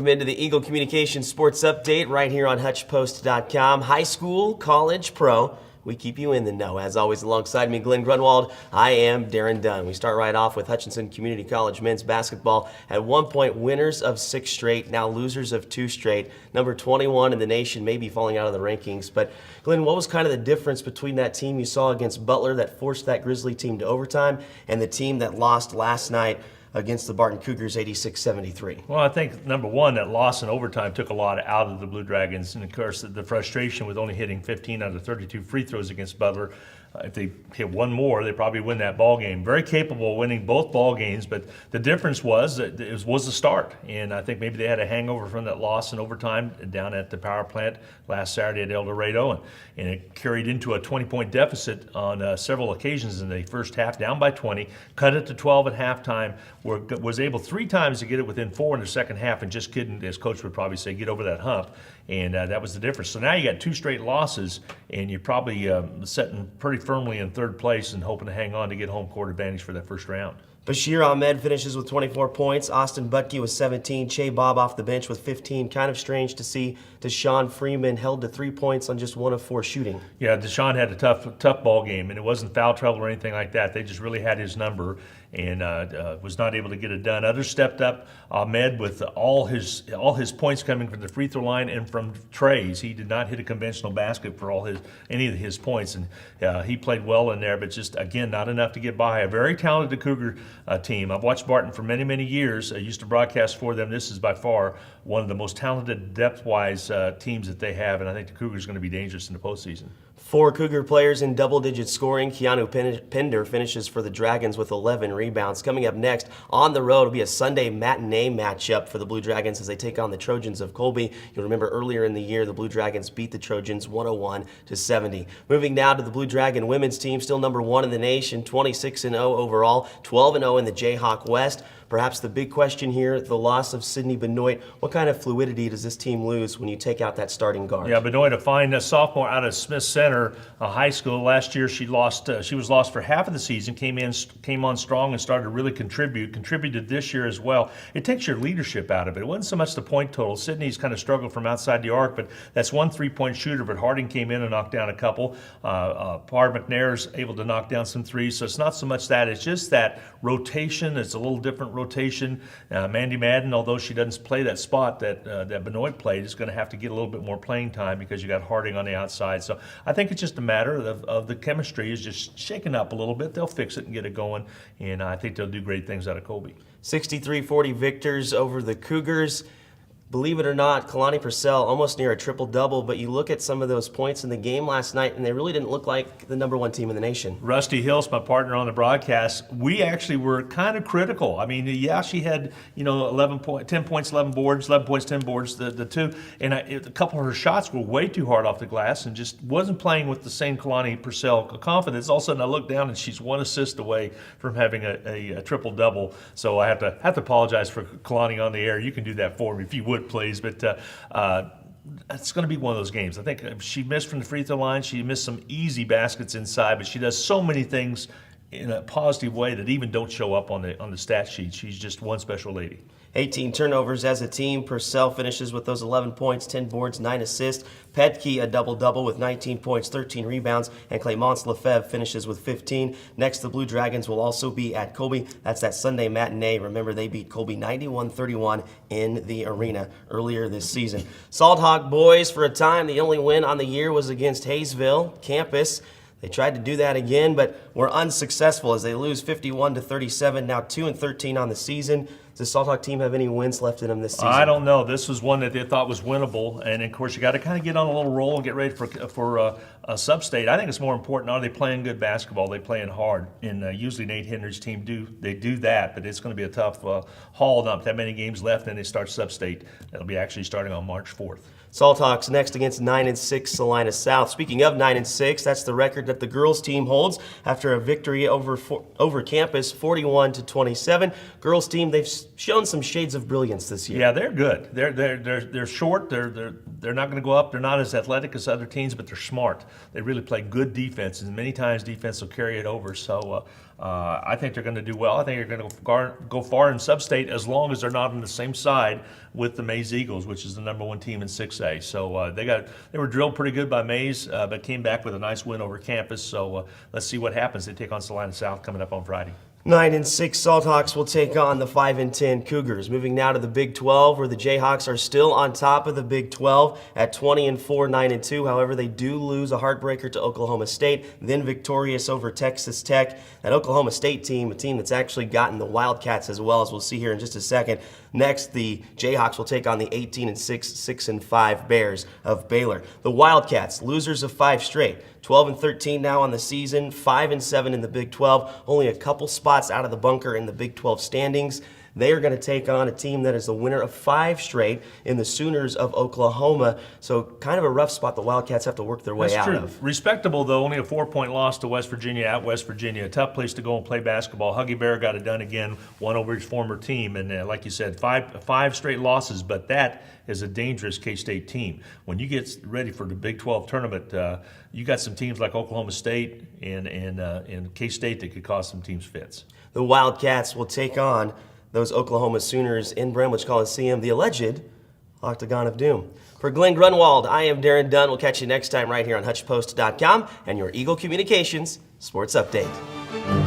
Welcome into the Eagle Communications Sports Update right here on HutchPost.com. High school, college, pro. We keep you in the know. As always, alongside me, Glen Grunwald, I am Daren Dunn. We start right off with Hutchinson Community College men's basketball. At one point, winners of 6 straight, now losers of 2 straight. Number 21 in the nation, maybe falling out of the rankings. But Glen, what was kind of the difference between that team you saw against Butler that forced that Grizzly team to overtime and the team that lost last night against the Barton Cougars 86-73? Well, I think, number one, that loss in overtime took a lot out of the Blue Dragons. And, of course, the frustration with only hitting 15 out of 32 free throws against Butler. If they hit one more, they probably win that ball game. Very capable of winning both ball games, but the difference was that it was the start. And I think maybe they had a hangover from that loss in overtime down at the power plant last Saturday at El Dorado, and it carried into a 20-point deficit on several occasions in the first half, down by 20, cut it to 12 at halftime, was able 3 times to get it within 4 in the second half, and just couldn't, as Coach would probably say, get over that hump. And that was the difference. So now you got 2 straight losses, and you're probably sitting pretty firmly in 3rd place and hoping to hang on to get home court advantage for that first round. Bashir Ahmed finishes with 24 points. Austin Butke with 17. Che Bob off the bench with 15. Kind of strange to see Deshaun Freeman held to 3 points on just 1 of 4 shooting. Yeah, Deshaun had a tough ball game, and it wasn't foul trouble or anything like that. They just really had his number and was not able to get it done. Others stepped up. Ahmed with all his points coming from the free throw line and from trays. He did not hit a conventional basket for any of his points, and he played well in there, but just, again, not enough to get by. A very talented Cougar team. I've watched Barton for many, many years. I used to broadcast for them. This is by far one of the most talented, depth-wise teams that they have, and I think the Cougars are going to be dangerous in the postseason. 4 Cougar players in double-digit scoring. Keanu Pender finishes for the Dragons with 11 rebounds. Coming up next, on the road, will be a Sunday matinee matchup for the Blue Dragons as they take on the Trojans of Colby. You'll remember earlier in the year, the Blue Dragons beat the Trojans 101-70. Moving now to the Blue Dragon women's team, still number 1 in the nation, 26-0 overall, 12-0 in the Jayhawk West. Perhaps the big question here, the loss of Sydney Benoit. What kind of fluidity does this team lose when you take out that starting guard? Yeah, Benoit, a fine sophomore out of Smith Center High School. Last year she was lost for half of the season, came on strong and started to really contributed this year as well. It takes your leadership out of it. It wasn't so much the point total. Sydney's kind of struggled from outside the arc, but that's 1 3-point shooter, but Harding came in and knocked down a couple. Par McNair's able to knock down some threes, so it's not so much that. It's just that rotation. It's a little different rotation. Mandy Madden, although she doesn't play that spot that Benoit played, is going to have to get a little bit more playing time because you got Harding on the outside. So I think it's just a matter of the chemistry is just shaking up a little bit. They'll fix it and get it going, and I think they'll do great things out of Colby. 63-40 victors over the Cougars. Believe it or not, Kalani Purcell almost near a triple-double, but you look at some of those points in the game last night, and they really didn't look like the number 1 team in the nation. Rusty Hills, my partner on the broadcast, we actually were kind of critical. I mean, yeah, she had 10 points, 11 boards, 11 points, 10 boards, the 2, and a couple of her shots were way too hard off the glass and just wasn't playing with the same Kalani Purcell confidence. All of a sudden, I looked down and she's 1 assist away from having a triple-double. So I have to apologize for Kalani on the air. You can do that for me if you would, please, but it's going to be one of those games. I think she missed from the free throw line. She missed some easy baskets inside, but she does so many things in a positive way that even don't show up on the stat sheet. She's just one special lady. 18 turnovers as a team. Purcell finishes with those 11 points, 10 boards, 9 assists. Petke a double-double with 19 points, 13 rebounds, and Clemence Lefebvre finishes with 15. Next, the Blue Dragons will also be at Colby. That's that Sunday matinee. Remember, they beat Colby 91-31 in the arena earlier this season. Salt Hawk boys, for a time, the only win on the year was against Hayesville campus. They tried to do that again, but were unsuccessful as they lose 51-37, now 2-13 on the season. Does the Salt Hawk team have any wins left in them this season? I don't know. This was one that they thought was winnable, and of course you got to kind of get on a little roll and get ready for a sub-state. I think it's more important, are they playing good basketball? Are they playing hard? And usually Nate Henry's team do that, but it's going to be a tough haul. Not that many games left, and they start sub-state. That'll be actually starting on March 4th. Salthawks next against 9-6 Salina South. Speaking of 9-6, that's the record that the girls team holds after a victory over campus, 41-27. Girls team, they've shown some shades of brilliance this year. Yeah, they're good. They're short. They're not going to go up. They're not as athletic as other teams, but they're smart. They really play good defense, and many times defense will carry it over. So I think they're going to do well. I think they're going to go far in sub-state as long as they're not on the same side with the Mays Eagles, which is the #1 team in 6A. So they were drilled pretty good by Mays, but came back with a nice win over campus. So let's see what happens. They take on Salina South coming up on Friday. 9-6 Salthawks will take on the 5-10 Cougars. Moving now to the Big 12, where the Jayhawks are still on top of the Big 12 at 20-4, 9-2. However, they do lose a heartbreaker to Oklahoma State, then victorious over Texas Tech. That Oklahoma State team, a team that's actually gotten the Wildcats as well, as we'll see here in just a second. Next, the Jayhawks will take on the 18-6, 6-5 Bears of Baylor. The Wildcats, losers of 5 straight. 12-13 now on the season, 5-7 in the Big 12, only a couple spots out of the bunker in the Big 12 standings. They are going to take on a team that is the winner of 5 straight in the Sooners of Oklahoma. So kind of a rough spot the Wildcats have to work their way out of. Respectable, though, only a 4-point loss to West Virginia at West Virginia. A tough place to go and play basketball. Huggy Bear got it done again, won over his former team. And like you said, five straight losses, but that is a dangerous K-State team. When you get ready for the Big 12 tournament, you got some teams like Oklahoma State and K-State that could cause some teams fits. The Wildcats will take on those Oklahoma Sooners in Bramlage Coliseum, the alleged Octagon of Doom. For Glen Grunwald, I am Daren Dunn. We'll catch you next time right here on HutchPost.com and your Eagle Communications Sports Update.